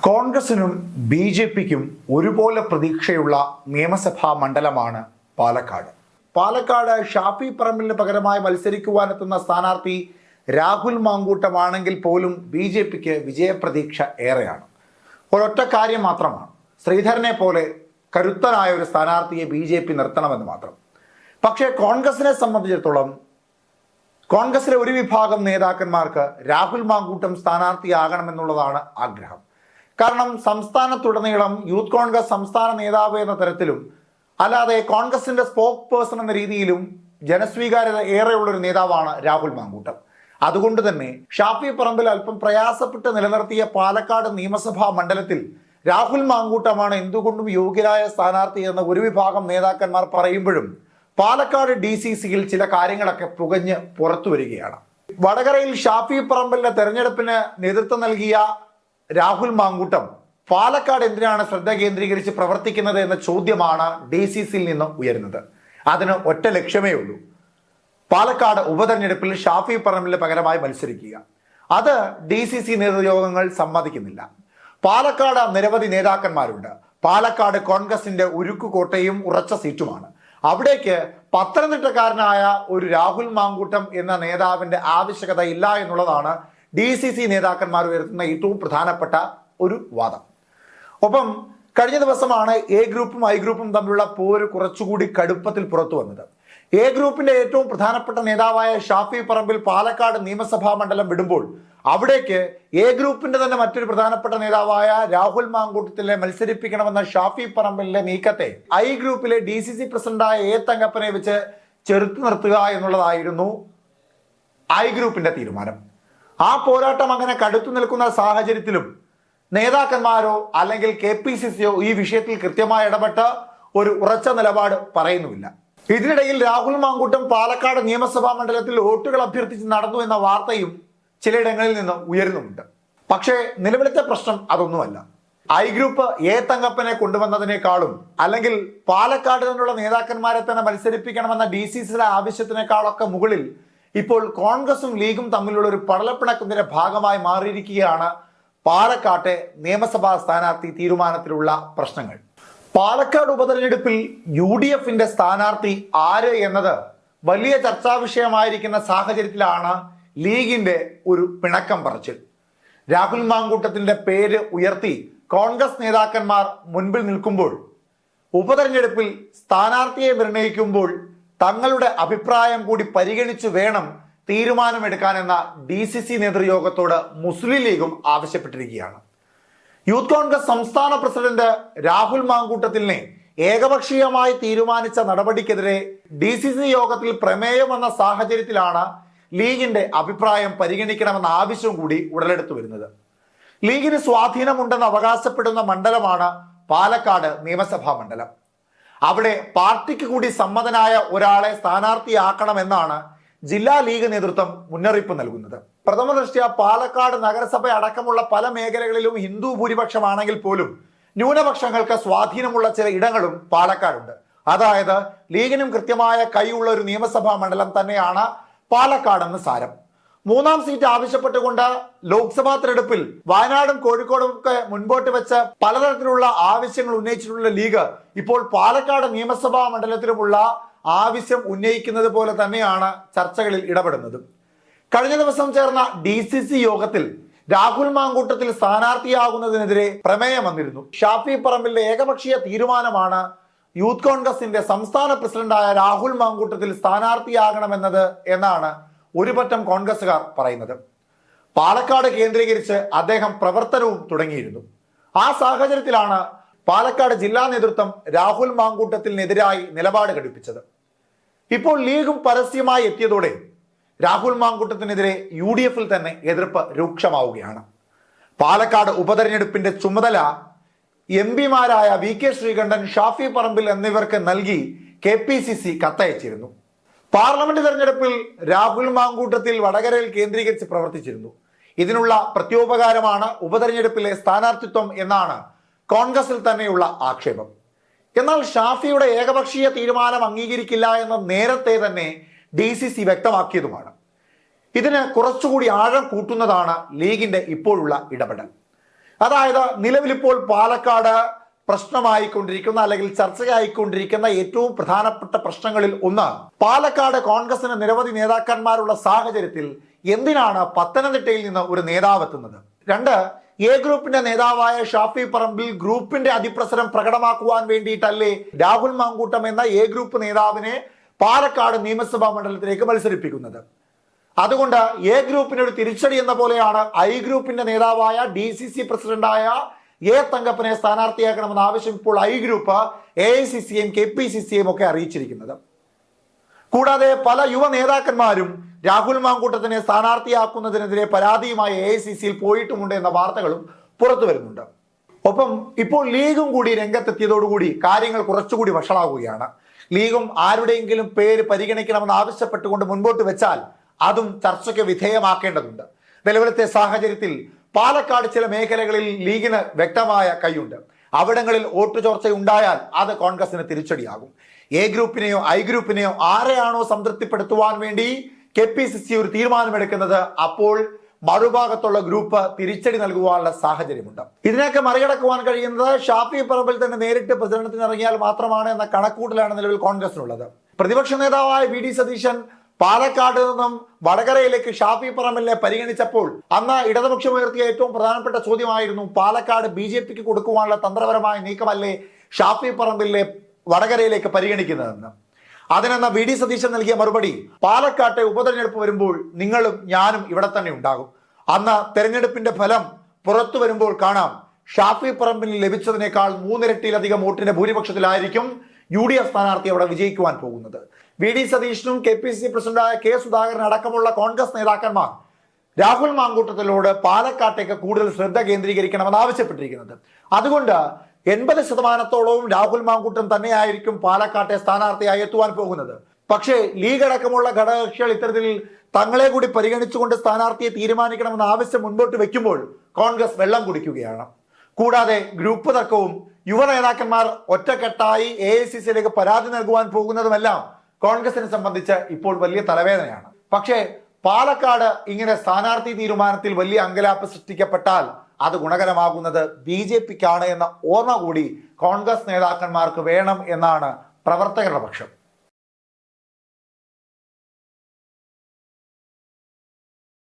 കോൺഗ്രസിനും B J പിക്കും ഒരുപോലെ പ്രതീക്ഷയുള്ള നിയമസഭാ മണ്ഡലമാണ് പാലക്കാട്. പാലക്കാട് ഷാഫി പറമ്പിലിന് പകരമായി മത്സരിക്കുവാനെത്തുന്ന സ്ഥാനാർത്ഥി രാഹുൽ മാങ്കൂട്ടമാണെങ്കിൽ പോലും ബി ജെ പിക്ക് വിജയപ്രതീക്ഷ ഏറെയാണ്. ഒരൊറ്റ കാര്യം മാത്രമാണ്, ശ്രീധരനെ പോലെ കരുത്തനായ ഒരു സ്ഥാനാർത്ഥിയെ ബി ജെ പി നിർത്തണമെന്ന് മാത്രം. പക്ഷേ കോൺഗ്രസിനെ സംബന്ധിച്ചിടത്തോളം കോൺഗ്രസിലെ ഒരു വിഭാഗം നേതാക്കന്മാർക്ക് രാഹുൽ മാങ്കൂട്ടം സ്ഥാനാർത്ഥിയാകണമെന്നുള്ളതാണ് ആഗ്രഹം. കാരണം സംസ്ഥാനത്തുടനീളം യൂത്ത് കോൺഗ്രസ് സംസ്ഥാന നേതാവ് എന്ന തരത്തിലും അല്ലാതെ കോൺഗ്രസിന്റെ സ്പോക്ക് പേഴ്സൺ എന്ന രീതിയിലും ജനസ്വീകാര്യത ഏറെയുള്ളൊരു നേതാവാണ് രാഹുൽ മാങ്കൂട്ടം. അതുകൊണ്ട് തന്നെ ഷാഫി പറമ്പിൽ അല്പം പ്രയാസപ്പെട്ട് നിലനിർത്തിയ പാലക്കാട് നിയമസഭാ മണ്ഡലത്തിൽ രാഹുൽ മാങ്കൂട്ടമാണ് എന്തുകൊണ്ടും യോഗ്യരായ സ്ഥാനാർത്ഥി എന്ന ഒരു വിഭാഗം നേതാക്കന്മാർ പറയുമ്പോഴും പാലക്കാട് DCCയിൽ ചില കാര്യങ്ങളൊക്കെ പുകഞ്ഞ് പുറത്തു വരികയാണ്. വടകരയിൽ ഷാഫി പറമ്പിലിന്റെ തെരഞ്ഞെടുപ്പിന് നേതൃത്വം നൽകിയ രാഹുൽ മാങ്കൂട്ടം പാലക്കാട് എന്തിനാണ് ശ്രദ്ധ കേന്ദ്രീകരിച്ച് പ്രവർത്തിക്കുന്നത് എന്ന ചോദ്യമാണ് DCCയിൽ നിന്ന് ഉയരുന്നത്. അതിന് ഒറ്റ ലക്ഷ്യമേ ഉള്ളൂ, പാലക്കാട് ഉപതെരഞ്ഞെടുപ്പിൽ ഷാഫി പറമ്പിലിന് പകരമായി മത്സരിക്കുക. അത് DCC നേതൃയോഗങ്ങൾ സമ്മതിക്കുന്നില്ല. പാലക്കാട് നിരവധി നേതാക്കന്മാരുണ്ട്. പാലക്കാട് കോൺഗ്രസിന്റെ ഉരുക്കുകോട്ടയും ഉറച്ച സീറ്റുമാണ്. അവിടേക്ക് പത്തനംതിട്ടക്കാരനായ ഒരു രാഹുൽ മാങ്കൂട്ടം എന്ന നേതാവിന്റെ ആവശ്യകത ഇല്ല എന്നുള്ളതാണ് DCC നേതാക്കന്മാർ ഉയർത്തുന്ന ഏറ്റവും പ്രധാനപ്പെട്ട ഒരു വാദം. ഒപ്പം കഴിഞ്ഞ ദിവസമാണ് A ഗ്രൂപ്പും I ഗ്രൂപ്പും തമ്മിലുള്ള പോര് കുറച്ചുകൂടി കടുപ്പത്തിൽ പുറത്തു വന്നത്. A ഗ്രൂപ്പിന്റെ ഏറ്റവും പ്രധാനപ്പെട്ട നേതാവായ ഷാഫി പറമ്പിൽ പാലക്കാട് നിയമസഭാ മണ്ഡലം വിടുമ്പോൾ അവിടേക്ക് A ഗ്രൂപ്പിന്റെ തന്നെ മറ്റൊരു പ്രധാനപ്പെട്ട നേതാവായ രാഹുൽ മാങ്കൂട്ടത്തിലെ മത്സരിപ്പിക്കണമെന്ന ഷാഫി പറമ്പിലിന്റെ നീക്കത്തെ I ഗ്രൂപ്പിലെ DCC പ്രസിഡന്റായ A തങ്കപ്പനെ വെച്ച് ചെറുത്തു നിർത്തുക എന്നുള്ളതായിരുന്നു I ഗ്രൂപ്പിന്റെ തീരുമാനം. ആ പോരാട്ടം അങ്ങനെ കടുത്തു നിൽക്കുന്ന സാഹചര്യത്തിലും നേതാക്കന്മാരോ അല്ലെങ്കിൽ KPCCയോ ഈ വിഷയത്തിൽ കൃത്യമായി ഇടപെട്ട് ഒരു ഉറച്ച നിലപാട് പറയുന്നുമില്ല. ഇതിനിടയിൽ രാഹുൽ മാങ്കൂട്ടം പാലക്കാട് നിയമസഭാ മണ്ഡലത്തിൽ വോട്ടുകൾ അഭ്യർത്ഥിച്ച് നടന്നു എന്ന വാർത്തയും ചിലയിടങ്ങളിൽ നിന്ന് ഉയരുന്നുമുണ്ട്. പക്ഷേ നിലവിലത്തെ പ്രശ്നം അതൊന്നുമല്ല. I ഗ്രൂപ്പ് A തങ്കപ്പനെ കൊണ്ടുവന്നതിനേക്കാളും അല്ലെങ്കിൽ പാലക്കാട് നിന്നുള്ള നേതാക്കന്മാരെ തന്നെ മത്സരിപ്പിക്കണമെന്ന DCCയുടെ ആവശ്യത്തിനേക്കാളൊക്കെ മുകളിൽ ഇപ്പോൾ കോൺഗ്രസും ലീഗും തമ്മിലുള്ള ഒരു പടലപ്പിണക്കത്തിന്റെ ഭാഗമായി മാറിയിരിക്കുകയാണ് പാലക്കാട്ടെ നിയമസഭാ സ്ഥാനാർത്ഥി തീരുമാനത്തിലുള്ള പ്രശ്നങ്ങൾ. പാലക്കാട് ഉപതെരഞ്ഞെടുപ്പിൽ UDFന്റെ സ്ഥാനാർത്ഥി ആര് എന്നത് വലിയ ചർച്ചാ വിഷയമായിരിക്കുന്ന സാഹചര്യത്തിലാണ് ലീഗിന്റെ ഒരു പിണക്കം പറച്ചിൽ. രാഹുൽ മാങ്കൂട്ടത്തിന്റെ പേര് ഉയർത്തി കോൺഗ്രസ് നേതാക്കന്മാർ മുൻപിൽ നിൽക്കുമ്പോൾ ഉപതെരഞ്ഞെടുപ്പിൽ സ്ഥാനാർത്ഥിയെ നിർണയിക്കുമ്പോൾ തങ്ങളുടെ അഭിപ്രായം കൂടി പരിഗണിച്ചു വേണം തീരുമാനമെടുക്കാനെന്ന DCC നേതൃയോഗത്തോട് മുസ്ലിം ലീഗും ആവശ്യപ്പെട്ടിരിക്കുകയാണ്. യൂത്ത് കോൺഗ്രസ് സംസ്ഥാന പ്രസിഡന്റ് രാഹുൽ മാങ്കൂട്ടത്തിനെ ഏകപക്ഷീയമായി തീരുമാനിച്ച നടപടിക്കെതിരെ DCC യോഗത്തിൽ പ്രമേയം വന്ന സാഹചര്യത്തിലാണ് ലീഗിന്റെ അഭിപ്രായം പരിഗണിക്കണമെന്ന ആവശ്യം കൂടി ഉടലെടുത്തു വരുന്നത്. ലീഗിന് സ്വാധീനമുണ്ടെന്ന് അവകാശപ്പെടുന്ന മണ്ഡലമാണ് പാലക്കാട് നിയമസഭാ മണ്ഡലം. അവിടെ പാർട്ടിക്ക് കൂടി സമ്മതനായ ഒരാളെ സ്ഥാനാർത്ഥിയാക്കണമെന്നാണ് ജില്ലാ ലീഗ് നേതൃത്വം മുന്നറിയിപ്പ് നൽകുന്നത്. പ്രഥമ ദൃഷ്ട്യാ പാലക്കാട് നഗരസഭ അടക്കമുള്ള പല മേഖലകളിലും ഹിന്ദു ഭൂരിപക്ഷമാണെങ്കിൽ പോലും ന്യൂനപക്ഷങ്ങൾക്ക് സ്വാധീനമുള്ള ചില ഇടങ്ങളും പാലക്കാടുണ്ട്. അതായത് ലീഗിനും കൃത്യമായ കൈയുള്ള ഒരു നിയമസഭാ മണ്ഡലം തന്നെയാണ് പാലക്കാടെന്ന് സാരം. മൂന്നാം സീറ്റ് ആവശ്യപ്പെട്ടുകൊണ്ട് ലോക്സഭാ തെരഞ്ഞെടുപ്പിൽ വയനാടും കോഴിക്കോടും ഒക്കെ മുൻപോട്ട് വെച്ച് പലതരത്തിലുള്ള ആവശ്യങ്ങൾ ഉന്നയിച്ചിട്ടുള്ള ലീഗ് ഇപ്പോൾ പാലക്കാട് നിയമസഭാ മണ്ഡലത്തിലുമുള്ള ആവശ്യം ഉന്നയിക്കുന്നത് പോലെ തന്നെയാണ് ചർച്ചകളിൽ ഇടപെടുന്നത്. കഴിഞ്ഞ ദിവസം ചേർന്ന DCC യോഗത്തിൽ രാഹുൽ മാങ്കൂട്ടത്തിൽ സ്ഥാനാർത്ഥിയാകുന്നതിനെതിരെ പ്രമേയം വന്നിരുന്നു. ഷാഫി പറമ്പിലിന്റെ ഏകപക്ഷീയ തീരുമാനമാണ് യൂത്ത് കോൺഗ്രസിന്റെ സംസ്ഥാന പ്രസിഡന്റായ രാഹുൽ മാങ്കൂട്ടത്തിൽ സ്ഥാനാർത്ഥിയാകണമെന്നത് എന്നാണ് ഒരു പറ്റം കോൺഗ്രസുകാർ പറയുന്നത്. പാലക്കാട് കേന്ദ്രീകരിച്ച് അദ്ദേഹം പ്രവർത്തനവും തുടങ്ങിയിരുന്നു. ആ സാഹചര്യത്തിലാണ് പാലക്കാട് ജില്ലാ നേതൃത്വം രാഹുൽ മാങ്കൂട്ടത്തിനെതിരായി നിലപാട് ഘടിപ്പിച്ചത്. ഇപ്പോൾ ലീഗും പരസ്യമായി എത്തിയതോടെ രാഹുൽ മാങ്കൂട്ടത്തിനെതിരെ UDFൽ തന്നെ എതിർപ്പ് രൂക്ഷമാവുകയാണ്. പാലക്കാട് ഉപതെരഞ്ഞെടുപ്പിന്റെ ചുമതല MPമാരായ VK ശ്രീകണ്ഠൻ, ഷാഫി പറമ്പിൽ എന്നിവർക്ക് നൽകി KPCC കത്തയച്ചിരുന്നു. പാർലമെന്റ് തെരഞ്ഞെടുപ്പിൽ രാഹുൽ മാങ്കൂട്ടത്തിൽ വടകരയിൽ കേന്ദ്രീകരിച്ച് പ്രവർത്തിച്ചിരുന്നു. ഇതിനുള്ള പ്രത്യോപകാരമാണ് ഉപതെരഞ്ഞെടുപ്പിലെ സ്ഥാനാർത്ഥിത്വം എന്നാണ് കോൺഗ്രസിൽ തന്നെയുള്ള ആക്ഷേപം. എന്നാൽ ഷാഫിയുടെ ഏകപക്ഷീയ തീരുമാനം അംഗീകരിക്കില്ല എന്ന് നേരത്തെ തന്നെ DCC വ്യക്തമാക്കിയതുമാണ്. ഇതിന് കുറച്ചുകൂടി ആഴം കൂട്ടുന്നതാണ് ലീഗിന്റെ ഇപ്പോഴുള്ള ഇടപെടൽ. അതായത് നിലവിലിപ്പോൾ പാലക്കാട് പ്രശ്നമായിക്കൊണ്ടിരിക്കുന്ന അല്ലെങ്കിൽ ചർച്ചയായിക്കൊണ്ടിരിക്കുന്ന ഏറ്റവും പ്രധാനപ്പെട്ട പ്രശ്നങ്ങളിൽ ഒന്ന്, പാലക്കാട് കോൺഗ്രസിന് നിരവധി നേതാക്കന്മാരുള്ള സാഹചര്യത്തിൽ എന്തിനാണ് പത്തനംതിട്ടയിൽ നിന്ന് ഒരു നേതാവ് എത്തുന്നത്? രണ്ട്, എ ഗ്രൂപ്പിന്റെ നേതാവായ ഷാഫി പറമ്പിൽ ഗ്രൂപ്പിന്റെ അതിപ്രസരം പ്രകടമാക്കുവാൻ വേണ്ടിയിട്ടല്ലേ രാഹുൽ മാങ്കൂട്ടം എന്ന എ ഗ്രൂപ്പ് നേതാവിനെ പാലക്കാട് നിയമസഭാ മണ്ഡലത്തിലേക്ക് മത്സരിപ്പിക്കുന്നത്? അതുകൊണ്ട് എ ഗ്രൂപ്പിന് ഒരു തിരിച്ചടി എന്ന പോലെയാണ് ഐ ഗ്രൂപ്പിന്റെ നേതാവായ DCC പ്രസിഡന്റായ എ തങ്കപ്പനെ സ്ഥാനാർത്ഥിയാക്കണമെന്ന ആവശ്യം ഇപ്പോൾ ഐ ഗ്രൂപ്പ് AICC-യും KPCC-യും ഒക്കെ അറിയിച്ചിരിക്കുന്നത്. കൂടാതെ പല യുവ നേതാക്കന്മാരും രാഹുൽ മാങ്കൂട്ടത്തിനെ സ്ഥാനാർത്ഥിയാക്കുന്നതിനെതിരെ പരാതിയുമായി AICC-യിൽ പോയിട്ടുമുണ്ട് എന്ന വാർത്തകളും പുറത്തു വരുന്നുണ്ട്. ഒപ്പം ഇപ്പോൾ ലീഗും കൂടി രംഗത്തെത്തിയതോടുകൂടി കാര്യങ്ങൾ കുറച്ചുകൂടി വഷളാകുകയാണ്. ലീഗും ആരുടെയെങ്കിലും പേര് പരിഗണിക്കണമെന്ന് ആവശ്യപ്പെട്ടുകൊണ്ട് മുൻപോട്ട് വെച്ചാൽ അതും ചർച്ചയ്ക്ക് വിധേയമാക്കേണ്ടതുണ്ട്. നിലവിലത്തെ സാഹചര്യത്തിൽ പാലക്കാട് ചില മേഖലകളിൽ ലീഗിന് വ്യക്തമായ കൈയുണ്ട്. അവിടങ്ങളിൽ വോട്ട് ചോർച്ച ഉണ്ടായാൽ അത് കോൺഗ്രസിന് തിരിച്ചടിയാകും. എ ഗ്രൂപ്പിനെയോ ഐ ഗ്രൂപ്പിനെയോ ആരെയാണോ സംതൃപ്തിപ്പെടുത്തുവാൻ വേണ്ടി KPCC ഒരു തീരുമാനമെടുക്കുന്നത്, അപ്പോൾ മറുഭാഗത്തുള്ള ഗ്രൂപ്പ് തിരിച്ചടി നൽകുവാനുള്ള സാഹചര്യമുണ്ട്. ഇതിനൊക്കെ മറികടക്കുവാൻ കഴിയുന്നത് ഷാഫി പറമ്പിൽ തന്നെ നേരിട്ട് പ്രചരണത്തിന് ഇറങ്ങിയാൽ മാത്രമാണ് എന്ന കണക്കൂട്ടലാണ് നിലവിൽ കോൺഗ്രസിനുള്ളത്. പ്രതിപക്ഷ നേതാവായ VD സതീശൻ പാലക്കാട് നിന്നും വടകരയിലേക്ക് ഷാഫി പറമ്പിലിനെ പരിഗണിച്ചപ്പോൾ അന്ന് ഇടതുപക്ഷം ഉയർത്തിയ ഏറ്റവും പ്രധാനപ്പെട്ട ചോദ്യമായിരുന്നു, പാലക്കാട് BJPക്ക് കൊടുക്കുവാനുള്ള തന്ത്രപരമായ നീക്കമല്ലേ ഷാഫി പറമ്പിലിനെ വടകരയിലേക്ക് പരിഗണിക്കുന്നതെന്ന്. അതിനെന്ന VD സതീശൻ നൽകിയ മറുപടി, പാലക്കാട്ടെ ഉപതെരഞ്ഞെടുപ്പ് വരുമ്പോൾ നിങ്ങളും ഞാനും ഇവിടെ തന്നെ ഉണ്ടാകും. അന്ന് തെരഞ്ഞെടുപ്പിന്റെ ഫലം പുറത്തു വരുമ്പോൾ കാണാം, ഷാഫി പറമ്പിൽ ലഭിച്ചതിനേക്കാൾ 3 ഇരട്ടിയിലധികം വോട്ടിന്റെ ഭൂരിപക്ഷത്തിലായിരിക്കും UDF സ്ഥാനാർത്ഥി അവിടെ വിജയിക്കുവാൻ പോകുന്നത്. VD സതീശനും KPCC പ്രസിഡന്റായ K സുധാകരൻ അടക്കമുള്ള കോൺഗ്രസ് നേതാക്കന്മാർ രാഹുൽ മാങ്കൂട്ടത്തിലോട് പാലക്കാട്ടേക്ക് കൂടുതൽ ശ്രദ്ധ കേന്ദ്രീകരിക്കണമെന്ന് ആവശ്യപ്പെട്ടിരിക്കുന്നത്. അതുകൊണ്ട് 80% രാഹുൽ മാങ്കൂട്ടം തന്നെയായിരിക്കും പാലക്കാട്ടെ സ്ഥാനാർത്ഥിയായി എത്തുവാൻ പോകുന്നത്. പക്ഷേ ലീഗ് അടക്കമുള്ള ഘടകകക്ഷികൾ ഇത്തരത്തിൽ തങ്ങളെ കൂടി പരിഗണിച്ചുകൊണ്ട് സ്ഥാനാർത്ഥിയെ തീരുമാനിക്കണമെന്ന ആവശ്യം മുൻപോട്ട് വെക്കുമ്പോൾ കോൺഗ്രസ് വെള്ളം കുടിക്കുകയാണ്. കൂടാതെ ഗ്രൂപ്പ് തർക്കവും യുവ നേതാക്കന്മാർ ഒറ്റക്കെട്ടായി AICC-യിലേക്ക് പരാതി നൽകുവാൻ പോകുന്നതുമെല്ലാം കോൺഗ്രസിനെ സംബന്ധിച്ച് ഇപ്പോൾ വലിയ തലവേദനയാണ്. പക്ഷേ പാലക്കാട് ഇങ്ങനെ സ്ഥാനാർത്ഥി തീരുമാനത്തിൽ വലിയ അങ്കലാപ്പ് സൃഷ്ടിക്കപ്പെട്ടാൽ അത് ഗുണകരമാകുന്നത് BJPക്കാണ് എന്ന ഓർമ്മ കൂടി കോൺഗ്രസ് നേതാക്കന്മാർക്ക് വേണം എന്നാണ് പ്രവർത്തകരുടെ പക്ഷം.